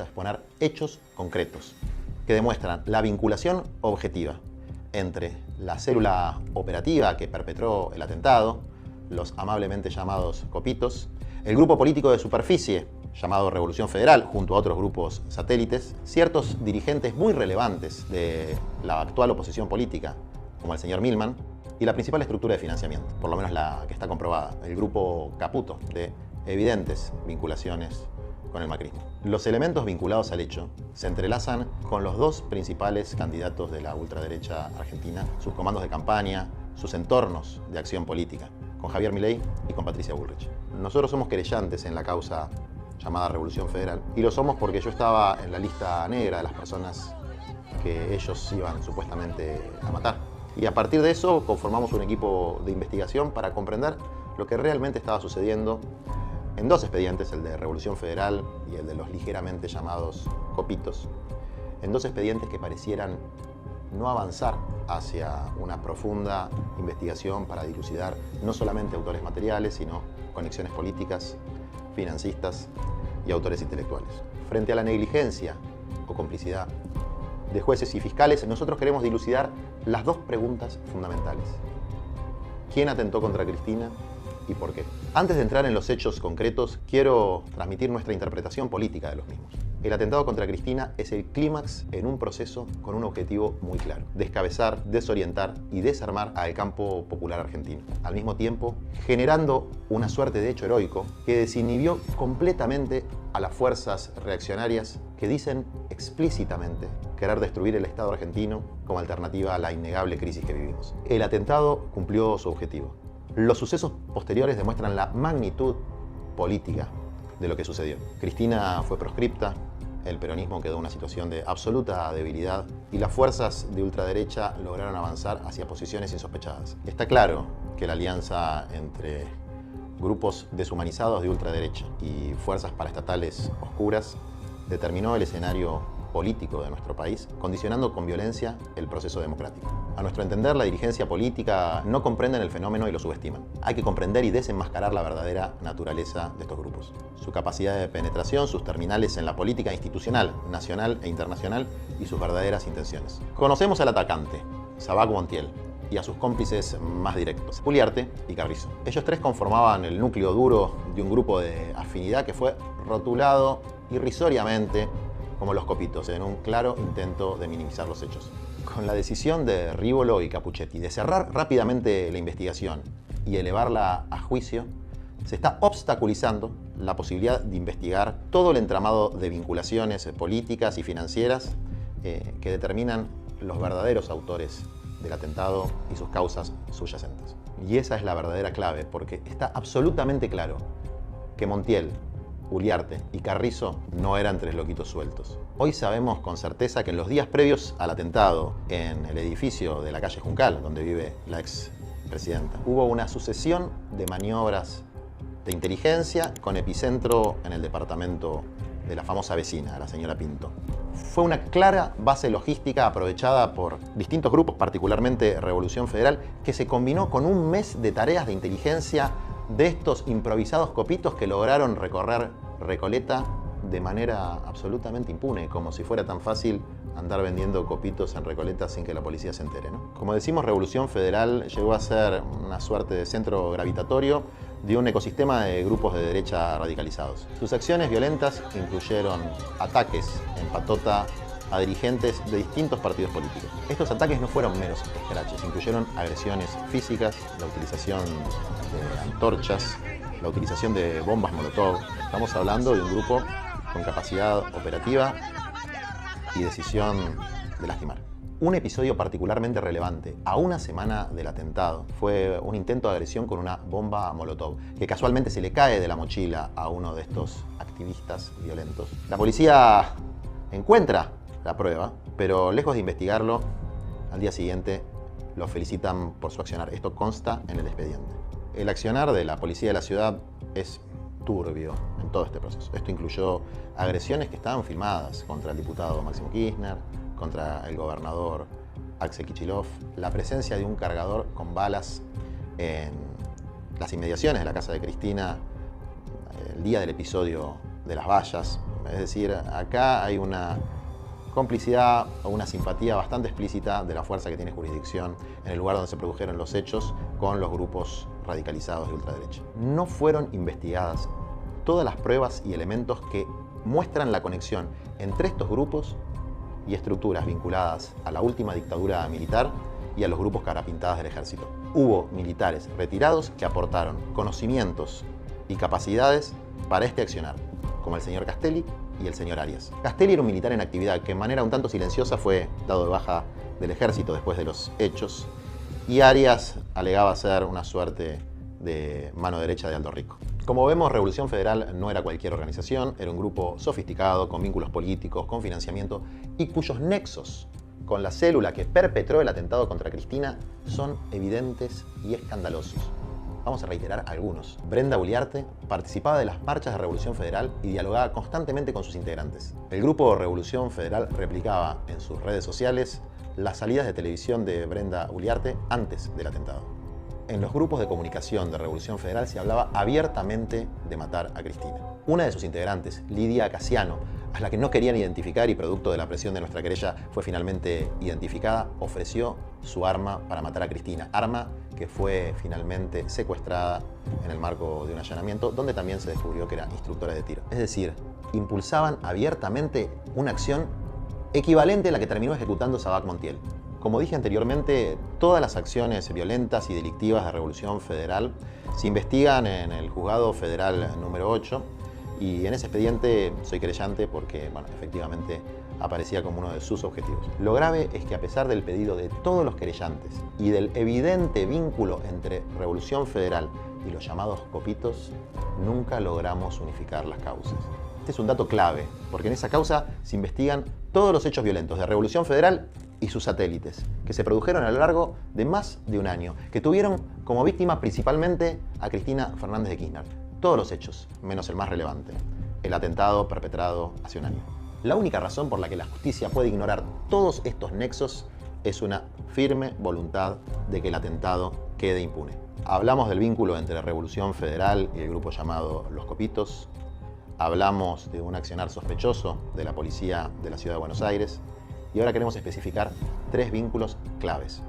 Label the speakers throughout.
Speaker 1: a exponer hechos concretos que demuestran la vinculación objetiva entre la célula operativa que perpetró el atentado, los amablemente llamados copitos, el grupo político de superficie llamado Revolución Federal, junto a otros grupos satélites, ciertos dirigentes muy relevantes de la actual oposición política, como el señor Milman, y la principal estructura de financiamiento, por lo menos la que está comprobada, el grupo Caputo, de evidentes vinculaciones con el macrismo. Los elementos vinculados al hecho se entrelazan con los dos principales candidatos de la ultraderecha argentina, sus comandos de campaña, sus entornos de acción política, con Javier Milei y con Patricia Bullrich. Nosotros somos querellantes en la causa llamada Revolución Federal, y lo somos porque yo estaba en la lista negra de las personas que ellos iban supuestamente a matar. Y a partir de eso conformamos un equipo de investigación para comprender lo que realmente estaba sucediendo en dos expedientes, el de Revolución Federal y el de los ligeramente llamados copitos, en dos expedientes que parecieran no avanzar hacia una profunda investigación para dilucidar no solamente autores materiales, sino conexiones políticas, financistas y autores intelectuales. Frente a la negligencia o complicidad de jueces y fiscales, nosotros queremos dilucidar las dos preguntas fundamentales. ¿Quién atentó contra Cristina y por qué? Antes de entrar en los hechos concretos, quiero transmitir nuestra interpretación política de los mismos. El atentado contra Cristina es el clímax en un proceso con un objetivo muy claro: descabezar, desorientar y desarmar al campo popular argentino. Al mismo tiempo, generando una suerte de hecho heroico que desinhibió completamente a las fuerzas reaccionarias que dicen explícitamente querer destruir el Estado argentino como alternativa a la innegable crisis que vivimos. El atentado cumplió su objetivo. Los sucesos posteriores demuestran la magnitud política de lo que sucedió. Cristina fue proscripta, el peronismo quedó en una situación de absoluta debilidad y las fuerzas de ultraderecha lograron avanzar hacia posiciones insospechadas. Está claro que la alianza entre grupos deshumanizados de ultraderecha y fuerzas paraestatales oscuras determinó el escenario político de nuestro país, condicionando con violencia el proceso democrático. A nuestro entender, la dirigencia política no comprenden el fenómeno y lo subestiman. Hay que comprender y desenmascarar la verdadera naturaleza de estos grupos, su capacidad de penetración, sus terminales en la política institucional, nacional e internacional y sus verdaderas intenciones. Conocemos al atacante, Sabac Montiel, y a sus cómplices más directos, Uliarte y Carrizo. Ellos tres conformaban el núcleo duro de un grupo de afinidad que fue rotulado irrisoriamente como los copitos, en un claro intento de minimizar los hechos. Con la decisión de Rivolo y Capuchetti de cerrar rápidamente la investigación y elevarla a juicio, se está obstaculizando la posibilidad de investigar todo el entramado de vinculaciones políticas y financieras que determinan los verdaderos autores del atentado y sus causas subyacentes. Y esa es la verdadera clave, porque está absolutamente claro que Montiel, Uliarte y Carrizo no eran tres loquitos sueltos. Hoy sabemos con certeza que en los días previos al atentado, en el edificio de la calle Juncal, donde vive la expresidenta, hubo una sucesión de maniobras de inteligencia con epicentro en el departamento de la famosa vecina, la señora Pinto. Fue una clara base logística aprovechada por distintos grupos, particularmente Revolución Federal, que se combinó con un mes de tareas de inteligencia de estos improvisados copitos que lograron recorrer Recoleta de manera absolutamente impune, como si fuera tan fácil andar vendiendo copitos en Recoleta sin que la policía se entere, ¿no? Como decimos, Revolución Federal llegó a ser una suerte de centro gravitatorio de un ecosistema de grupos de derecha radicalizados. Sus acciones violentas incluyeron ataques en patota a dirigentes de distintos partidos políticos. Estos ataques no fueron meros escraches, incluyeron agresiones físicas, la utilización de antorchas, la utilización de bombas molotov. Estamos hablando de un grupo con capacidad operativa y decisión de lastimar. Un episodio particularmente relevante a una semana del atentado fue un intento de agresión con una bomba molotov, que casualmente se le cae de la mochila a uno de estos activistas violentos. La policía encuentra la prueba, pero lejos de investigarlo, al día siguiente lo felicitan por su accionar. Esto consta en el expediente. El accionar de la policía de la ciudad es turbio en todo este proceso. Esto incluyó agresiones que estaban filmadas contra el diputado Máximo Kirchner, contra el gobernador Axel Kicillof, la presencia de un cargador con balas en las inmediaciones de la casa de Cristina el día del episodio de las vallas, Es decir, acá hay una complicidad o una simpatía bastante explícita de la fuerza que tiene jurisdicción en el lugar donde se produjeron los hechos con los grupos radicalizados de ultraderecha. No fueron investigadas todas las pruebas y elementos que muestran la conexión entre estos grupos y estructuras vinculadas a la última dictadura militar y a los grupos carapintadas del ejército. Hubo militares retirados que aportaron conocimientos y capacidades para este accionar, como el señor Castelli y el señor Arias. Castelli era un militar en actividad que de manera un tanto silenciosa fue dado de baja del ejército después de los hechos, y Arias alegaba ser una suerte de mano derecha de Aldo Rico. Como vemos, Revolución Federal no era cualquier organización, era un grupo sofisticado, con vínculos políticos, con financiamiento, y cuyos nexos con la célula que perpetró el atentado contra Cristina son evidentes y escandalosos. Vamos a reiterar algunos. Brenda Uliarte participaba de las marchas de Revolución Federal y dialogaba constantemente con sus integrantes. El grupo Revolución Federal replicaba en sus redes sociales las salidas de televisión de Brenda Uliarte antes del atentado. En los grupos de comunicación de Revolución Federal se hablaba abiertamente de matar a Cristina. Una de sus integrantes, Lidia Casiano, a la que no querían identificar y producto de la presión de nuestra querella fue finalmente identificada, ofreció su arma para matar a Cristina, arma que fue finalmente secuestrada en el marco de un allanamiento, donde también se descubrió que era instructora de tiro. Es decir, impulsaban abiertamente una acción equivalente a la que terminó ejecutando Sabac Montiel. Como dije anteriormente, todas las acciones violentas y delictivas de Revolución Federal se investigan en el Juzgado Federal número 8, y en ese expediente soy creyente porque, bueno, efectivamente aparecía como uno de sus objetivos. Lo grave es que a pesar del pedido de todos los querellantes y del evidente vínculo entre Revolución Federal y los llamados copitos, nunca logramos unificar las causas. Este es un dato clave, porque en esa causa se investigan todos los hechos violentos de Revolución Federal y sus satélites, que se produjeron a lo largo de más de un año, que tuvieron como víctima principalmente a Cristina Fernández de Kirchner. Todos los hechos, menos el más relevante, el atentado perpetrado hace un año. La única razón por la que la justicia puede ignorar todos estos nexos es una firme voluntad de que el atentado quede impune. Hablamos del vínculo entre Revolución Federal y el grupo llamado Los Copitos. Hablamos de un accionar sospechoso de la policía de la Ciudad de Buenos Aires. Y ahora queremos especificar tres vínculos claves.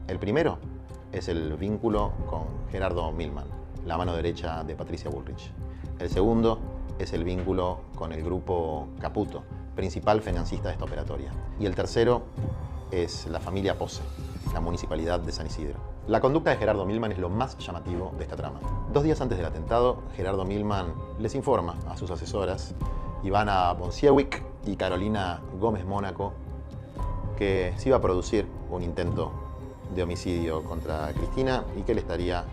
Speaker 1: El primero es el vínculo con Gerardo Milman, la mano derecha de Patricia Bullrich. El segundo es el vínculo con el grupo Caputo, principal financista de esta operatoria. Y el tercero es la familia Pose, la municipalidad de San Isidro. La conducta de Gerardo Milman es lo más llamativo de esta trama. 2 días antes del atentado, Gerardo Milman les informa a sus asesoras, Ivana Bonciewicz y Carolina Gómez Mónaco, que se iba a producir un intento de homicidio contra Cristina y que él estaría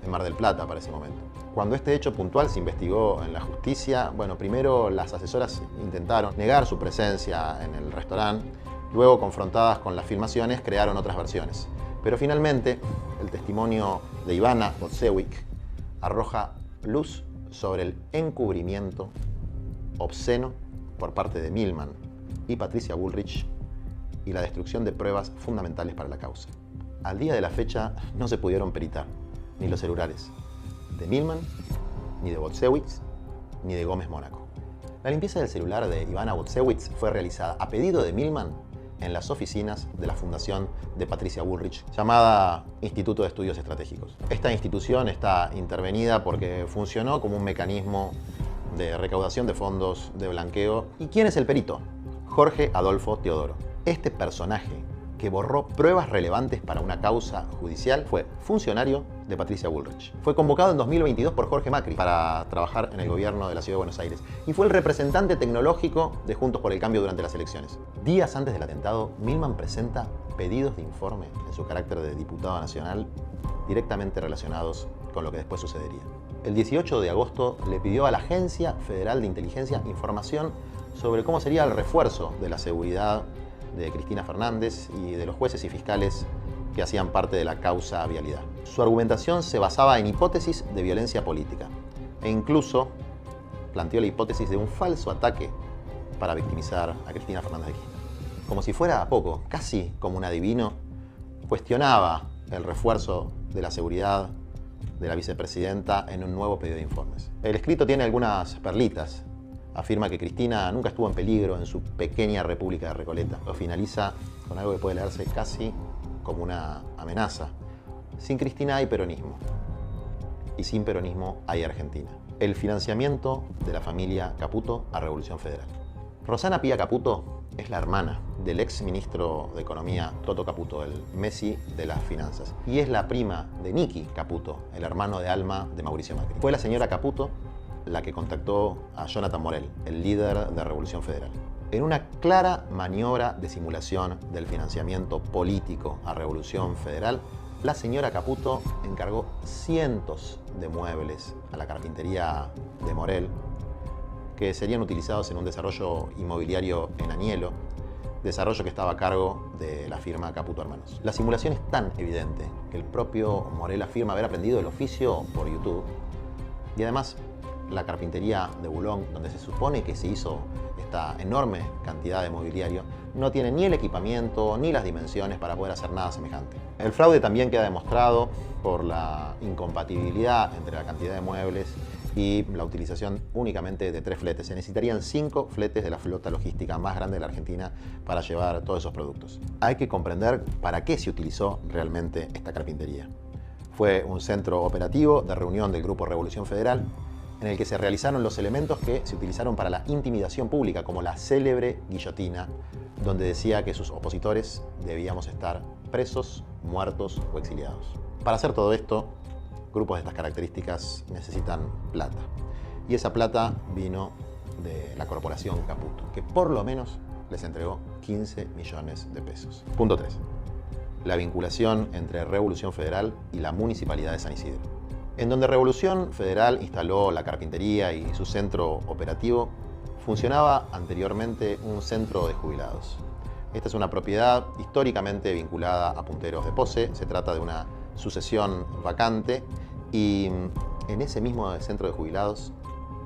Speaker 1: en Mar del Plata para ese momento. Cuando este hecho puntual se investigó en la justicia, bueno, primero las asesoras intentaron negar su presencia en el restaurante, luego confrontadas con las filmaciones crearon otras versiones. Pero finalmente el testimonio de Ivana Bonciewicz arroja luz sobre el encubrimiento obsceno por parte de Milman y Patricia Bullrich y la destrucción de pruebas fundamentales para la causa. Al día de la fecha no se pudieron peritar ni los celulares de Milman, ni de Bonciewicz, ni de Gómez Mónaco. La limpieza del celular de Ivana Bonciewicz fue realizada a pedido de Milman en las oficinas de la fundación de Patricia Bullrich, llamada Instituto de Estudios Estratégicos. Esta institución está intervenida porque funcionó como un mecanismo de recaudación de fondos de blanqueo. ¿Y quién es el perito? Jorge Adolfo Teodoro. Este personaje que borró pruebas relevantes para una causa judicial fue funcionario de Patricia Bullrich. Fue convocado en 2022 por Jorge Macri para trabajar en el gobierno de la Ciudad de Buenos Aires y fue el representante tecnológico de Juntos por el Cambio durante las elecciones. Días antes del atentado, Milman presenta pedidos de informe en su carácter de diputado nacional directamente relacionados con lo que después sucedería. El 18 de agosto le pidió a la Agencia Federal de Inteligencia información sobre cómo sería el refuerzo de la seguridad de Cristina Fernández y de los jueces y fiscales que hacían parte de la causa Vialidad. Su argumentación se basaba en hipótesis de violencia política e incluso planteó la hipótesis de un falso ataque para victimizar a Cristina Fernández de Kirchner. Como si fuera poco, casi como un adivino, cuestionaba el refuerzo de la seguridad de la vicepresidenta en un nuevo pedido de informes. El escrito tiene algunas perlitas. Afirma que Cristina nunca estuvo en peligro en su pequeña República de Recoleta. Lo finaliza con algo que puede leerse casi como una amenaza. Sin Cristina hay peronismo. Y sin peronismo hay Argentina. El financiamiento de la familia Caputo a Revolución Federal. Rosana Pía Caputo es la hermana del ex ministro de Economía Toto Caputo, el Messi de las finanzas. Y es la prima de Nicky Caputo, el hermano de alma de Mauricio Macri. Fue la señora Caputo la que contactó a Jonathan Morel, el líder de Revolución Federal. En una clara maniobra de simulación del financiamiento político a Revolución Federal, la señora Caputo encargó cientos de muebles a la carpintería de Morel, que serían utilizados en un desarrollo inmobiliario en Anielo, desarrollo que estaba a cargo de la firma Caputo Hermanos. La simulación es tan evidente que el propio Morel afirma haber aprendido el oficio por YouTube, y además la carpintería de Boulogne, donde se supone que se hizo esta enorme cantidad de mobiliario, no tiene ni el equipamiento ni las dimensiones para poder hacer nada semejante. El fraude también queda demostrado por la incompatibilidad entre la cantidad de muebles y la utilización únicamente de 3 fletes. Se necesitarían 5 fletes de la flota logística más grande de la Argentina para llevar todos esos productos. Hay que comprender para qué se utilizó realmente esta carpintería. Fue un centro operativo de reunión del Grupo Revolución Federal, en el que se realizaron los elementos que se utilizaron para la intimidación pública, como la célebre guillotina, donde decía que sus opositores debíamos estar presos, muertos o exiliados. Para hacer todo esto, grupos de estas características necesitan plata. Y esa plata vino de la corporación Caputo, que por lo menos les entregó 15 millones de pesos. Punto 3. La vinculación entre Revolución Federal y la Municipalidad de San Isidro. En donde Revolución Federal instaló la carpintería y su centro operativo, funcionaba anteriormente un centro de jubilados. Esta es una propiedad históricamente vinculada a Punteros de Pose. Se trata de una sucesión vacante y en ese mismo centro de jubilados,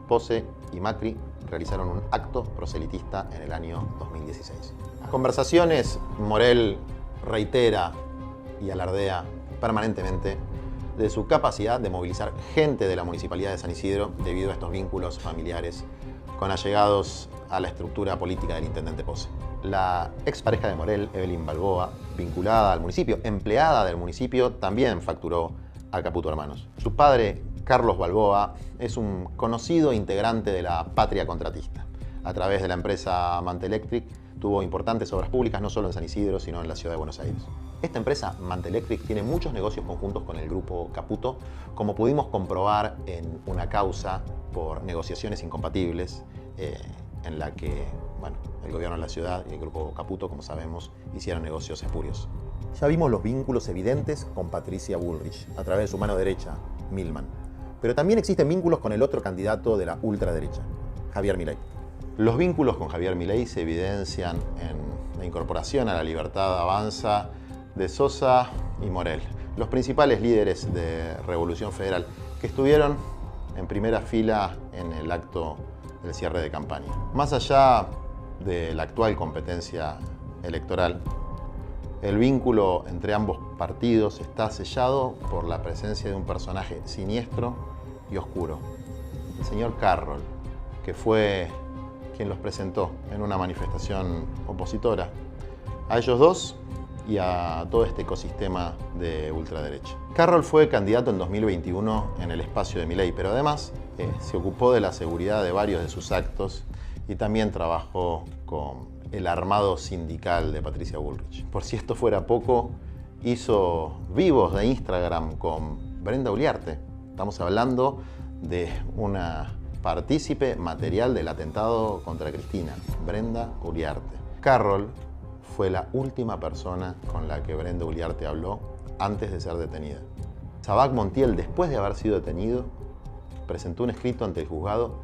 Speaker 1: Pose y Macri realizaron un acto proselitista en el año 2016. Las conversaciones, Morel reitera y alardea permanentemente de su capacidad de movilizar gente de la Municipalidad de San Isidro debido a estos vínculos familiares con allegados a la estructura política del intendente Pose. La expareja de Morel, Evelyn Balboa, vinculada al municipio, empleada del municipio, también facturó a Caputo Hermanos. Su padre, Carlos Balboa, es un conocido integrante de la patria contratista. A través de la empresa Mantelectric tuvo importantes obras públicas no solo en San Isidro, sino en la ciudad de Buenos Aires. Esta empresa, Mantelectric, tiene muchos negocios conjuntos con el grupo Caputo, como pudimos comprobar en una causa por negociaciones incompatibles en la que el gobierno de la ciudad y el grupo Caputo, como sabemos, hicieron negocios espurios. Ya vimos los vínculos evidentes con Patricia Bullrich, a través de su mano derecha, Milman. Pero también existen vínculos con el otro candidato de la ultraderecha, Javier Milei. Los vínculos con Javier Milei se evidencian en la incorporación a la Libertad Avanza de Sosa y Morel, los principales líderes de Revolución Federal, que estuvieron en primera fila en el acto del cierre de campaña. Más allá de la actual competencia electoral, el vínculo entre ambos partidos está sellado por la presencia de un personaje siniestro y oscuro, el señor Carroll, que fue quien los presentó en una manifestación opositora a ellos dos y a todo este ecosistema de ultraderecha. Carroll fue candidato en 2021 en el espacio de Milei, pero además se ocupó de la seguridad de varios de sus actos y también trabajó con el armado sindical de Patricia Bullrich. Por si esto fuera poco, hizo vivos de Instagram con Brenda Uliarte. Estamos hablando de una partícipe material del atentado contra Cristina, Brenda Uliarte. Carroll fue la última persona con la que Brenda Uliarte habló antes de ser detenida. Sabac Montiel, después de haber sido detenido, presentó un escrito ante el juzgado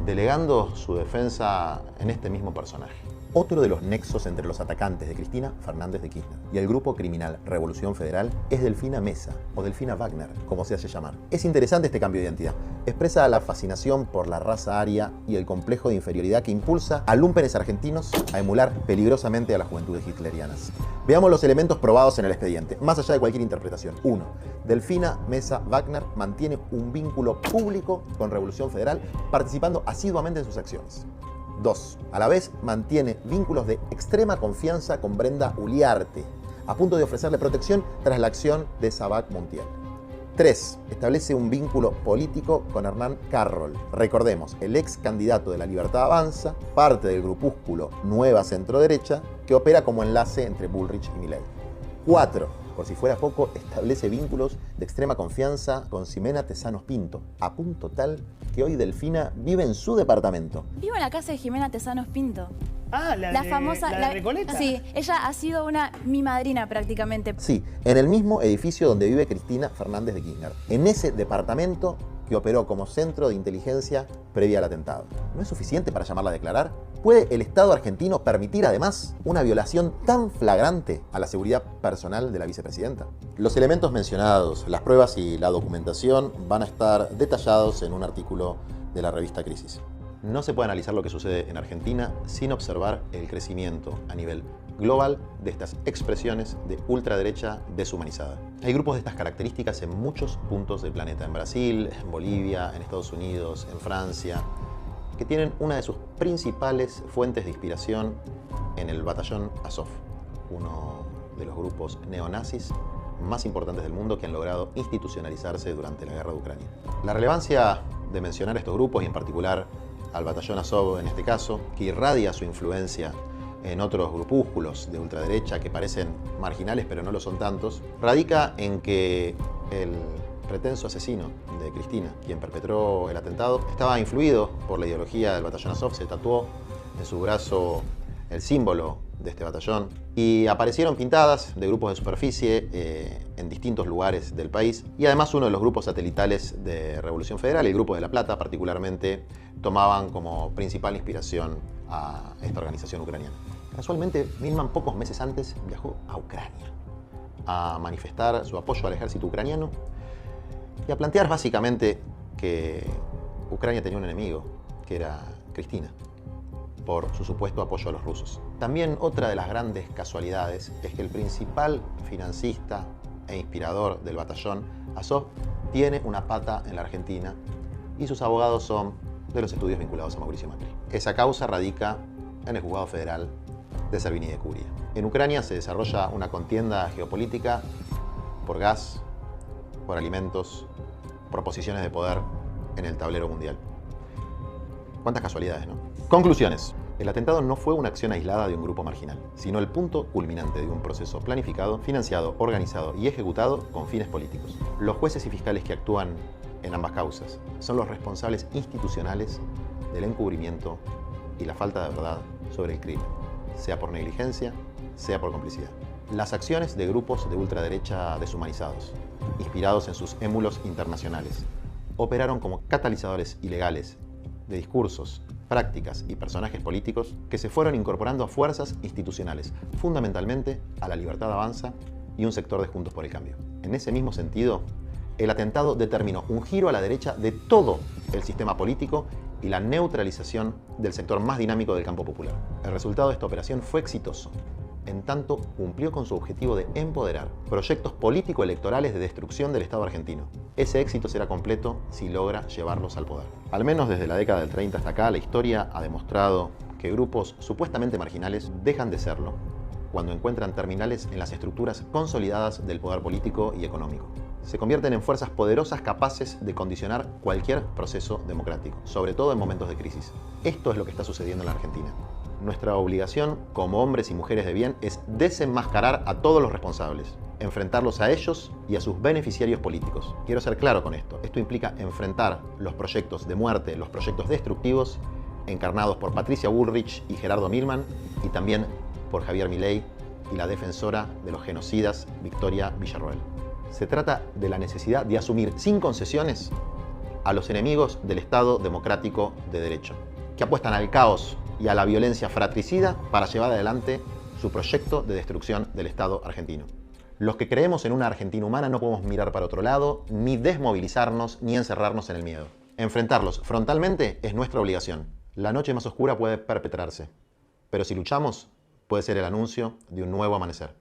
Speaker 1: delegando su defensa en este mismo personaje. Otro de los nexos entre los atacantes de Cristina Fernández de Kirchner y el grupo criminal Revolución Federal es Delfina Mesa, o Delfina Wagner, como se hace llamar. Es interesante este cambio de identidad. Expresa la fascinación por la raza aria y el complejo de inferioridad que impulsa a lumpenes argentinos a emular peligrosamente a las juventudes hitlerianas. Veamos los elementos probados en el expediente, más allá de cualquier interpretación. 1. Delfina Mesa Wagner mantiene un vínculo público con Revolución Federal, participando asiduamente en sus acciones. 2. A la vez mantiene vínculos de extrema confianza con Brenda Uliarte, a punto de ofrecerle protección tras la acción de Sabac Montiel. 3. Establece un vínculo político con Hernán Carroll. Recordemos, el ex candidato de La Libertad Avanza, parte del grupúsculo Nueva Centroderecha, que opera como enlace entre Bullrich y Milei. 4. Por si fuera poco, establece vínculos de extrema confianza con Ximena Tesanos Pinto, a punto tal que hoy Delfina vive en su departamento.
Speaker 2: Vivo en la casa de Ximena Tesanos Pinto.
Speaker 3: Ah, la famosa, la de Recoleta.
Speaker 2: Sí, ella ha sido mi madrina prácticamente.
Speaker 1: Sí, en el mismo edificio donde vive Cristina Fernández de Kirchner. En ese departamento que operó como centro de inteligencia previa al atentado. ¿No es suficiente para llamarla a declarar? ¿Puede el Estado argentino permitir además una violación tan flagrante a la seguridad personal de la vicepresidenta? Los elementos mencionados, las pruebas y la documentación van a estar detallados en un artículo de la revista Crisis. No se puede analizar lo que sucede en Argentina sin observar el crecimiento a nivel global de estas expresiones de ultraderecha deshumanizada. Hay grupos de estas características en muchos puntos del planeta, en Brasil, en Bolivia, en Estados Unidos, en Francia, que tienen una de sus principales fuentes de inspiración en el batallón Azov, uno de los grupos neonazis más importantes del mundo que han logrado institucionalizarse durante la guerra de Ucrania. La relevancia de mencionar estos grupos y en particular al batallón Azov en este caso, que irradia su influencia en otros grupúsculos de ultraderecha que parecen marginales pero no lo son tantos, radica en que el pretenso asesino de Cristina, quien perpetró el atentado, estaba influido por la ideología del batallón Azov, se tatuó en su brazo el símbolo de este batallón y aparecieron pintadas de grupos de superficie en distintos lugares del país y además uno de los grupos satelitales de Revolución Federal, el Grupo de La Plata particularmente, tomaban como principal inspiración a esta organización ucraniana. Casualmente, Milman pocos meses antes viajó a Ucrania a manifestar su apoyo al ejército ucraniano y a plantear básicamente que Ucrania tenía un enemigo, que era Cristina, por su supuesto apoyo a los rusos. También otra de las grandes casualidades es que el principal financista e inspirador del batallón Azov tiene una pata en la Argentina y sus abogados son de los estudios vinculados a Mauricio Macri. Esa causa radica en el juzgado federal de Servini de Curia. En Ucrania se desarrolla una contienda geopolítica por gas, por alimentos, por posiciones de poder en el tablero mundial. ¿Cuántas casualidades, no? Conclusiones. El atentado no fue una acción aislada de un grupo marginal, sino el punto culminante de un proceso planificado, financiado, organizado y ejecutado con fines políticos. Los jueces y fiscales que actúan en ambas causas son los responsables institucionales del encubrimiento y la falta de verdad sobre el crimen, sea por negligencia, sea por complicidad. Las acciones de grupos de ultraderecha deshumanizados, inspirados en sus émulos internacionales, operaron como catalizadores ilegales de discursos, prácticas y personajes políticos que se fueron incorporando a fuerzas institucionales, fundamentalmente a La Libertad Avanza y un sector de Juntos por el Cambio. En ese mismo sentido, el atentado determinó un giro a la derecha de todo el sistema político y la neutralización del sector más dinámico del campo popular. El resultado de esta operación fue exitoso, en tanto cumplió con su objetivo de empoderar proyectos político-electorales de destrucción del Estado argentino. Ese éxito será completo si logra llevarlos al poder. Al menos desde la década del 30 hasta acá, la historia ha demostrado que grupos supuestamente marginales dejan de serlo cuando encuentran terminales en las estructuras consolidadas del poder político y económico. Se convierten en fuerzas poderosas capaces de condicionar cualquier proceso democrático, sobre todo en momentos de crisis. Esto es lo que está sucediendo en la Argentina. Nuestra obligación como hombres y mujeres de bien es desenmascarar a todos los responsables, enfrentarlos a ellos y a sus beneficiarios políticos. Quiero ser claro con esto. Esto implica enfrentar los proyectos de muerte, los proyectos destructivos, encarnados por Patricia Bullrich y Gerardo Milman, y también por Javier Milei y la defensora de los genocidas Victoria Villarroel. Se trata de la necesidad de asumir sin concesiones a los enemigos del Estado democrático de derecho, que apuestan al caos y a la violencia fratricida para llevar adelante su proyecto de destrucción del Estado argentino. Los que creemos en una Argentina humana no podemos mirar para otro lado, ni desmovilizarnos, ni encerrarnos en el miedo. Enfrentarlos frontalmente es nuestra obligación. La noche más oscura puede perpetrarse, pero si luchamos, puede ser el anuncio de un nuevo amanecer.